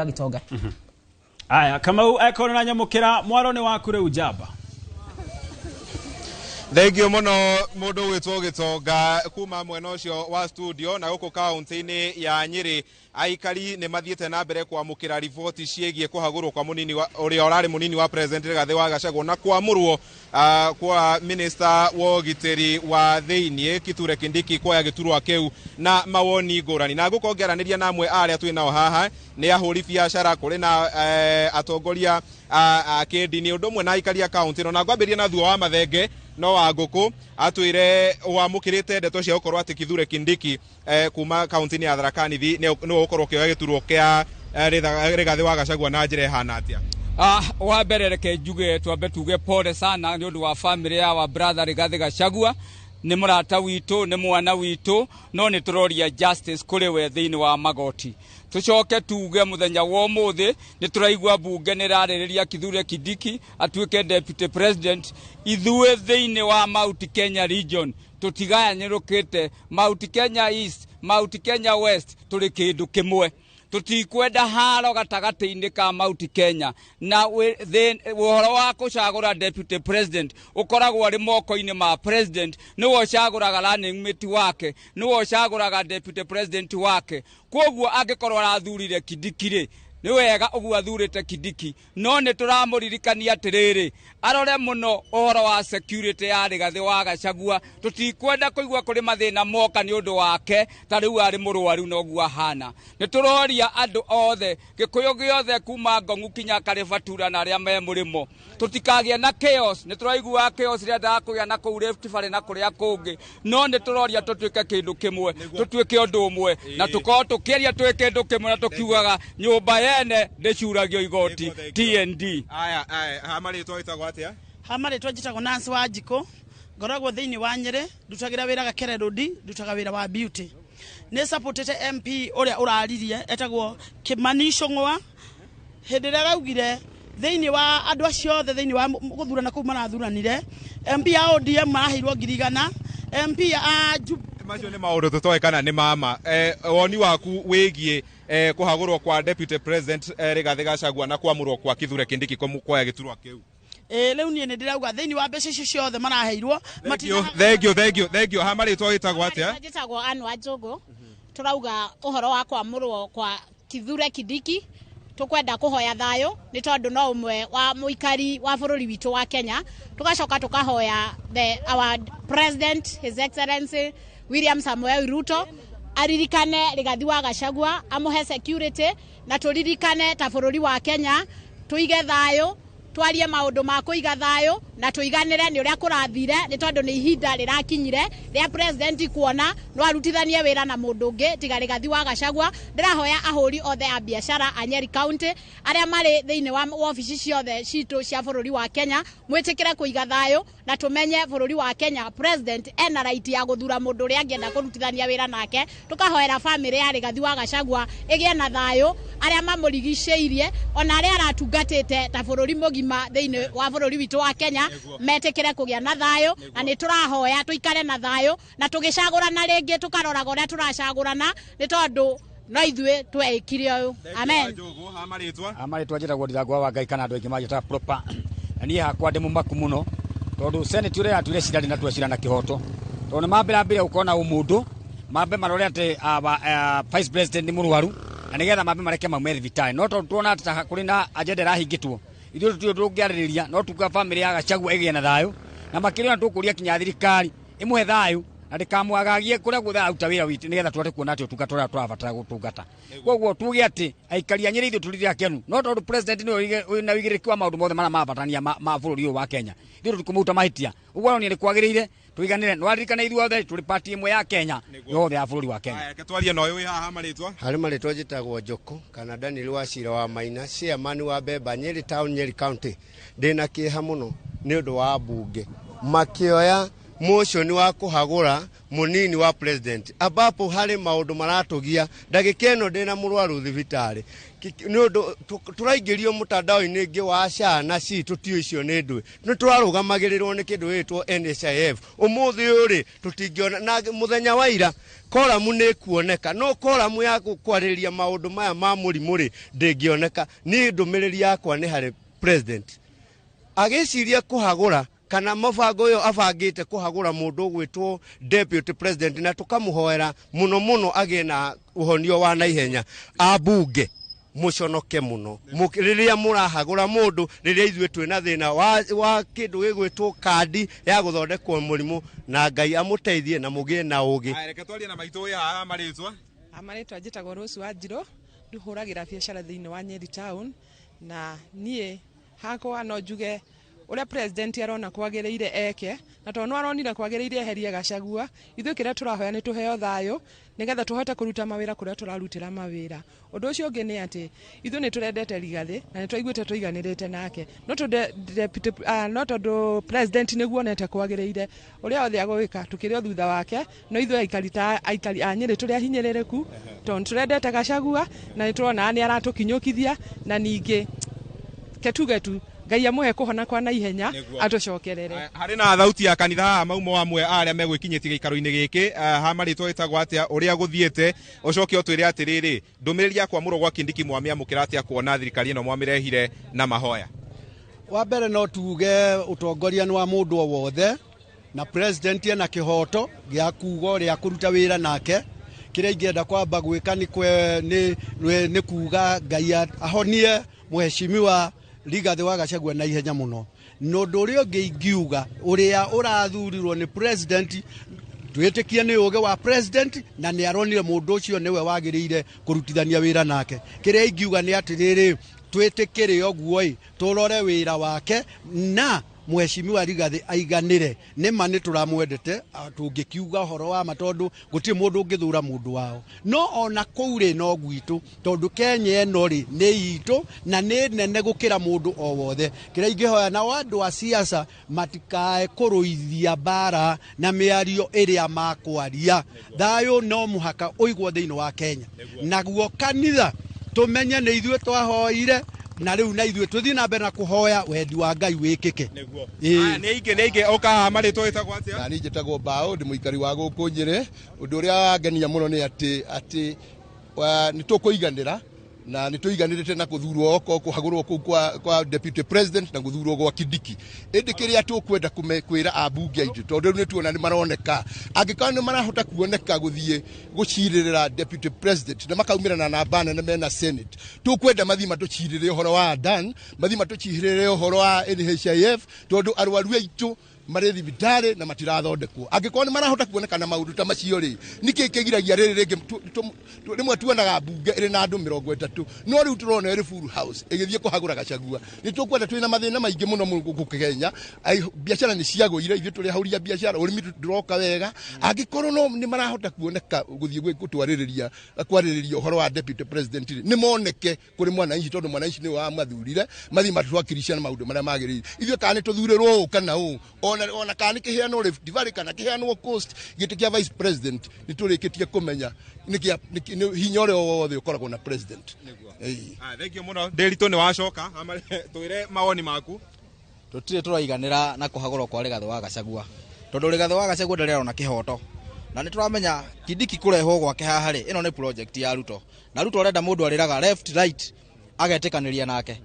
Gitonga. Aya, Kamau ekona na nyamukira mwaro ni waku riu Jamba. Thengio muno mundu witwo Gitonga kuma mwena ucio wa studio na guku kaunti-ini ya Nyeri. Aikari ni mathiete na mbere kwamukira riboti ciegie kuhagurwo kwa munini uria urari munini wa president Rigathi wa Gachagua na kwamũrwo kwa minister wa giteri wa thiini Kithure Kindiki kwa giturwa kiu na mawoni ngurani na gukongeraniria na amwe aria twinao haha ni ahuri biashara kuri na atongoria a kidini undu mwe na Aikari a county no na ngwambiria na thuo wa mathenge no wa nguku atwire wamukirite ndeto cia ukorwo ati Kithure Kindiki kuma county-ini ya Tharaka Nithi no ukorwo kioya giturwo kia Rigathi wa Gachagua na njira hana atia. Wa mbere reke njuge twambe tuge pole sana ni undu wa family ya wa brother Rigathi Gachagua ni murata witu ni mwana witu no ni turoria justice kuri we thiini wa magoti. Tucoke tuge muthenya wa umuthi ni turaigwa bunge ni raririria Kithure Kindiki atuike deputy president ithue thiini wa Mount Kenya region tutigayanyirukite Mount Kenya East Mount Kenya West turi kindu kimwe tutikwenda haro gatagati-ini ka Mount Kenya na uhoro wa kucagura deputy president ukoragwo ari moko-ini ma president ni wo caguraga running mate wake ni wo caguraga deputy president wake koguo angikorwo arathurire Kindiki ni wega uguo athurite Kindiki no ni turamuririkania atiriri arore muno uhoro wa security ya Rigathi wa Gachagua tutikwenda kuigwa kuri mathina moka ni undu wake ta riu ari murwaru no guo hana ni turoria andu othe gikuyu giothe kuma Ngong'u kinya Karibatura na aria me murimo tutikagia na chaos ni turaigua chaos ria ndakuya na ku Rift Valley na kuria kungi no ni turoria tutuike kindu kimwe tutuike undu umwe na tuko tukiria tuike kindu kimwe na tukiugaga nyumba ene ndicuragio igoti TND. Aya hamaritwo itagwo atia? Hamaritwo njitagwo Nancy wa Njiko ngoragwo thiini wa Nyeri ndutagira wira Gakere Road ndutaga wira wa beauty ni supportete MP uria uraririe etagwo Kimani Icũng'wa hindi ria raugire thiini wa andu acio othe thiini wa guthurana kuu marathuranire MP ya ODM maraheirwo 100 MP a macio ni maundu tutoe kana ni mama woni waku wigie kuhagurwo kwa deputy president Rigathi Gachagua na kwamũrwo kwa Kithure Kindiki kwa giturwa kiu riu nie ni ndirauga thiini wa mbeca icio ciothe maraheirwo thengio hamaritwo itagwo atia? Njitagwo Anwa Njogu turauga uhoro wa kwamũrwo kwa Kithure Kindiki tukwenda kuhoya thayo ni tondu no umwe wa muikari wa bururi witu wa Kenya tugacoka tukahoya our president his excellency William Samuel Ruto aririkane Rigathi wa Gachagua amuhe security na turirikane ta bururi wa Kenya tuige thayo twarie maundu ma kuiga thayo na tuiganire ni uria kurathire ni tondu ni ihinda rirakinyire ria president kuona no arutithanie wira na mundu ungi tiga Rigathi wa Gachagua. Ndirahoya ahuri othe a biashara a Nyeri county aria mari thiini wa office ciothe citu cia bururi wa Kenya mwitikire kuiga thayo na tumenye bururi wa Kenya president ena right ya guthura mundu uria angienda kurutithania wira nake. Tukahoera family ya Rigathi wa Gachagua igie na thayo aria mamurigiceirie ona aria aratungatite ta bururi mugima thiini wa bururi witu wa Kenya metikire kugia na thayo na ni turahoya tuikare na thayo na tugicagurana ringi tukaroraga uria turacagurana ni tondu no ithue twekire uyu. Amen. Amaritwa njitagwo Ndirangwa wa Ngai kana andu aingi magita proper na nie hakwa ndi mumaku muno tondu senate uria atwire cirani na twecira na kihoto tondu mambira ukona umundu mambe marore ati vice president ni murwaru na nigetha mambe mareke maume thibitarĩ no tondu tuona ati kuri na agenda rahingitwo ithuĩ tutio tũngĩarĩrĩria no tuga family ya Gachagua ĩgĩe na thayũ na makĩria tũkũria kinya thirikari ĩmwe thayũ na ndĩkamwagagie kũrĩa guothe aruta wĩra witũ nĩgetha tũhote kuona atĩ ũtungata ũrĩa tũrabatara gũtungata. Koguo tuge atĩ aikari a Nyeri ithuĩ tũrĩ akenu no tondu president nĩ na wĩigĩrĩrĩki wa maũndũ mothe marĩa mabatania ma bũrũri ũyũ wa Kenya ithuĩ tũkũmũruta mahĩtia ũguo nĩ kwagĩrĩire tuiganire no aririkana ithuĩ othe tũrĩ party ĩmwe ya Kenya yothe ya bũrũri wa Kenya. Ketwarie no ũyũ haha marĩtwa harĩ marĩtwa njĩtagwo Njoko kana Daniel wa Cira wa Maina chairman wa Bemba Nyeri town Nyeri county. Ndĩna kĩeha mũno nĩ ũndũ wa mbunge makĩoya motion wa kuhagura munini wa president ambapo hari maundu maratugia ndagika ino ndina murwaru thibitari nundu turaingirio mutandao-ini ingi wa SHA na si tutio icio ni ndwi ni turarugamagiririrwo ni kindu gitwo NHIF umuthi uri tutingiona na muthenya wa ira koramu ni kuoneka no koramu ya kwariria maundu maya ma murimu ri ndingioneka ni ndumiriri yakwa ni hari president agiciria kuhagura kana mabango yo abangite kuhagura mundu gwitwo deputy president na tukamuhoera muno agena uhonio wa naihenya abunge muconoke muno riria murahagura mundu riria ithwe twina thina wa kindu gigwitwo kandi ya guthondekwo murimu na Ngai amuteithie na mugie na ugi reke twarie na maitu ya maritwa njitagwo Rose Wanjiro nduhuragira biashara thiini wa Nyeri town na nie hakwa no njuge uria president arona kwagiriire eke na tono aronire kwagiriire eherie Gachagua ithuĩ kĩrĩa tũrahoya nĩ tuheo thayũ nigetha tuhote kuruta mawira kuria turarutira mawira undu ucio ungi ni ati ithuĩ nĩ turendete Rigathi na nĩ twaiguĩte tũiganĩrĩte nake no tondu president nĩguo onete kwagiriire uria othe agwĩka tukĩrĩ thutha wake no ithuĩ aikari a Nyeri tũrĩa hinyĩrĩrĩku tondu turendete Gachagua na nĩ turona nĩ aratukinyũkithia na ningĩ ketugetu Ngai amuhe kuhona kwa naihenya atucokerere hari na thauti ya kanitha haha maumo amwe aria megwikinyitie gikaro-ini giki ha maritwa itagwo atia uria guthiete ucoke utwire atiriri ndumiriri ya kwamũrwo gwa Kindiki mwamia mukiratia kuona thirikari ino mwamirehire na mahoya wa mbere no tuge utongoria ni wa mundu o wothe na president ena kihoto gia kugo ria kuruta wira nake kiria ingenda kwamba gwika ni kuga Ngai ahonie muheshimiwa Rigathi wa Gachagua na ihenya muno nundu uria ungi ingiuga uria urathurirwo ni president twitikie ni uge wa president na ni aronire mundu ucio niwe wagiriire kurutithania wira nake kiria ingiuga ni atiriri twitikire oguo turore wira wake na muheshimiwa Rigathi aiganire nima ni turamwendete tungikiuga horo wa matondu guti mundu ungithura mundu wao no ona kuure no gwitu tondu Kenya eno ri ni itu na ni nene gukira mundu o wothe kira ingihoya na wandu wa siasa matikae kuruithia bara na miario iria makwaria thayo no muhaka uigwo thiini wa Kenya naguo kanitha tumenye ni ithuĩ twahoire na riu na ithuĩ tuthi na mbere na kuhoya wendi wa Ngai wikike niguo ni inge oka maritwa itagwo atia na ni njitagwo Bao ndi muikari wa guku Nyeri undu uria wangenia muno ni ati ni tukuiganira na ni tuiganirite na kuthurwo kuhagurwo kwa deputy president na kuthurwo gwa Kindiki indi kiria tukwenda kwira abunge aitu tondu ni tuona ni maroneka angikana ni marahota kuoneka guthie guciririra deputy president na makaumirana na bana na mena senate tukwenda mathima tucirire uhoro wa Dan mathima tucirire uhoro wa NHIF tondu arwaru aitu mari thibitari na matirathondekwo angikona marahota kuoneka na maundu ta macio ri niki kigiragia riri ringi rimwe tuonaga bunge iri na andu 30 no riu turona iri full house igithie kuhagura Gachagua ni tukwenda twina mathina maingi muno guku Kenya biashara ni ciagũire ithuĩ turi hauria biashara urimi turoka wega angikorwo no ni marahota kuoneka guthie gutwaririria kwaririria uhoro wa deputy president ni moneke kuri mwananchi tondu mwananchi ni wa mathurire mathima twakirishana maundu maria magirire ithuĩ kana tuthurirwo u kana u ona kana kiheano Rift Valley kana kiheano Coast giti kia vice president niturikitie kumenya ni hinya ore wothe ukoragwo na president thank you muno Derito ni wacoka twire mawoni maku tutire turaiganira na kuhagurwo kwa Rigathi wa Gachagua tondu Rigathi wa Gachagua ndarero na kihoto na nituramenya Kindiki kurehwo gwake haha ri ino ni project ya Ruto na Ruto arenda mundu ariraga left right agetikaniria nake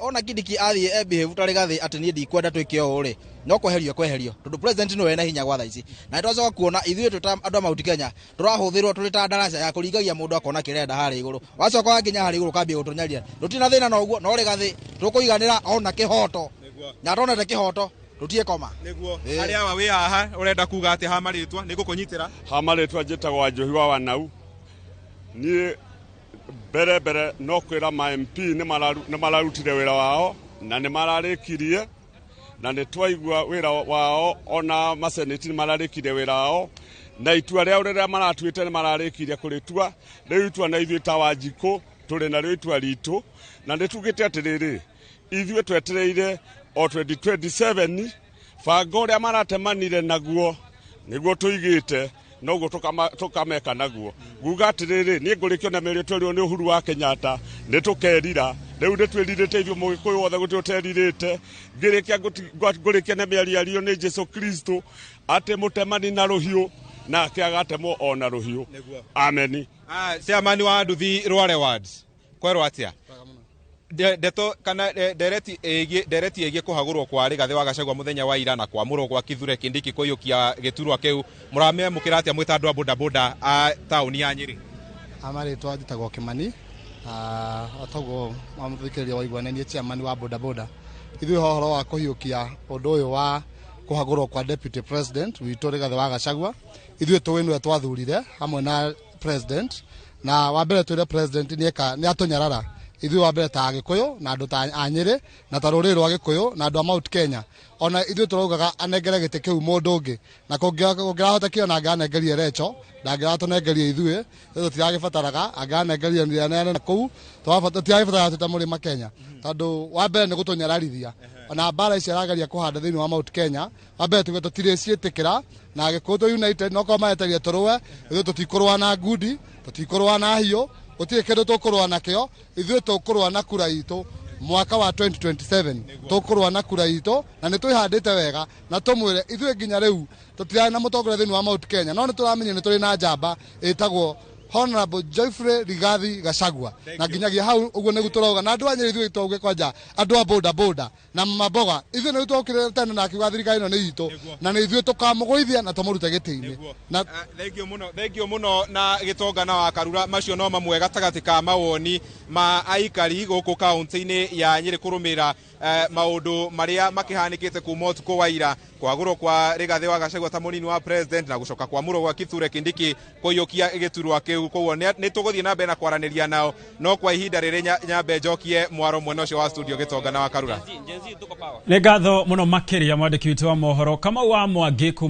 ona Kindiki athie behave ta Rigathi ati ni ndikwenda twike o ri no kweherio tondu president no ena hinya gwa thaici na twacoka kuona ithuĩ tuta andu Mount Kenya turahuthirwo turi ta daraja ya kuringagia mundu akona kirenda hari iguru wacoka wakinya hari iguru kambia gutunyaria rutina thina no uguo no Rigathi tukuiganira ona kihoto na tonete kihoto rutie koma niguo aria wa wi haha urenda kuga ati ha maritwa ni gukunyitira ha maritwa njitagwo Njohi wa Wanau ni bere no kwira ma MP ni mararutire wira wao na ni mararikirie na ni twaigua wira wao ona maseneti ni mararikirie wira wao na itua ria uria maratuite ni mararikirie kuritua riu itua na ithuĩ ta Wanjikũ turi na riu itua ritu na nitugite atiriri ithuĩ twetereire o 2027 banga ũrĩa maratemanire naguo nĩguo tũigĩte noguo tukameka naguo nguga atiriri ni ngurikio na meri twerio ni Uhuru wa Kenyatta ni tukerira riu ni twiririte ithio mugikuyu wothe gutioteririte ngurikia na meri ario ni Jesu Kristo ati mutemani na ruhiu na kiagatemwo ona ruhiu ameni. Chairman wa Nduthi Rware Wards kwerwo atia ndeto kana dereti egie kuhagurwo kwa Rigathi wa Gachagua muthenya wa ira na kwamũrwo kwa Kithure Kindiki kuyukia giturwa kiu murame mukira atia mwitandwa boda boda a tauni ya Nyeri amari twajitagwo Kimani atogwo mamuthikiria waigwana ni chairman wa boda boda ithui horo wa kuhiukia undu uyu wa kuhagurwo kwa deputy president witu Rigathi wa Gachagua ithui tuwinwe twathurire hamwe na president na wambere twire president ni atunyarara ithui wambere ta Gikuyu na andu ta Anyeri na ta ruriri rwa Gikuyu na andu a Mount Kenya ona ithui turaugaga anengere gite kiu mundu ungi na kungirahota kio na anganengerie Recho ndangiratunengerie ithui tutiragibataraga anganengerie nene na kuu tutiragibataraga tutamurima Kenya tondu wambere ni gutunyararithia ona bara ici arageria kuhanda thiini wa Mount Kenya wambere tuge tutiriciitikira na Gikuyu United no ko maeteria turuwe ithui tutikurwa na ngudi tutikurwa na hiyo utie kindu tukurwa nakio ithui tukurwa na kura itu mwaka wa 2027 tukurwa na kura itu na ni twihandite wega na tumwire ithui nginya riu tutirana na mutongoria thiini wa Mount Kenya no ni turamenya ni turi na njamba itagwo Honorable Joyfrey Rigathi Gachagua na nginyagia hau uguo nigu turauga na andu a Nyeri ithui tuuge kwanja andu a boda boda na maboga ithui ni twokire tene na kiuga thirikari ino ni itu na ni ithui tukamugwithia na tumurute gitiini na thank you muno na gitongana wa Karura macio no mamwe gatagati ka mawoni ma Aikari guku kaunti-ini ya Nyeri kurumira maundu maria makihanikite kuma utuku wa ira kwagurwo kwa Rigathi wa Gachagua ta munini wa president na gucoka kwamũrwo gwa Kithure Kindiki kuyukia giturwa kiu koguo ni tuguthie na mbere na kwaraniria nao no kwa ihinda riri nyambe njokie mwaro mwena ucio wa studio gitongana wa Karura ni ngatho muno makiria mwandiki witu wa mohoro kama wa Mwangi kuma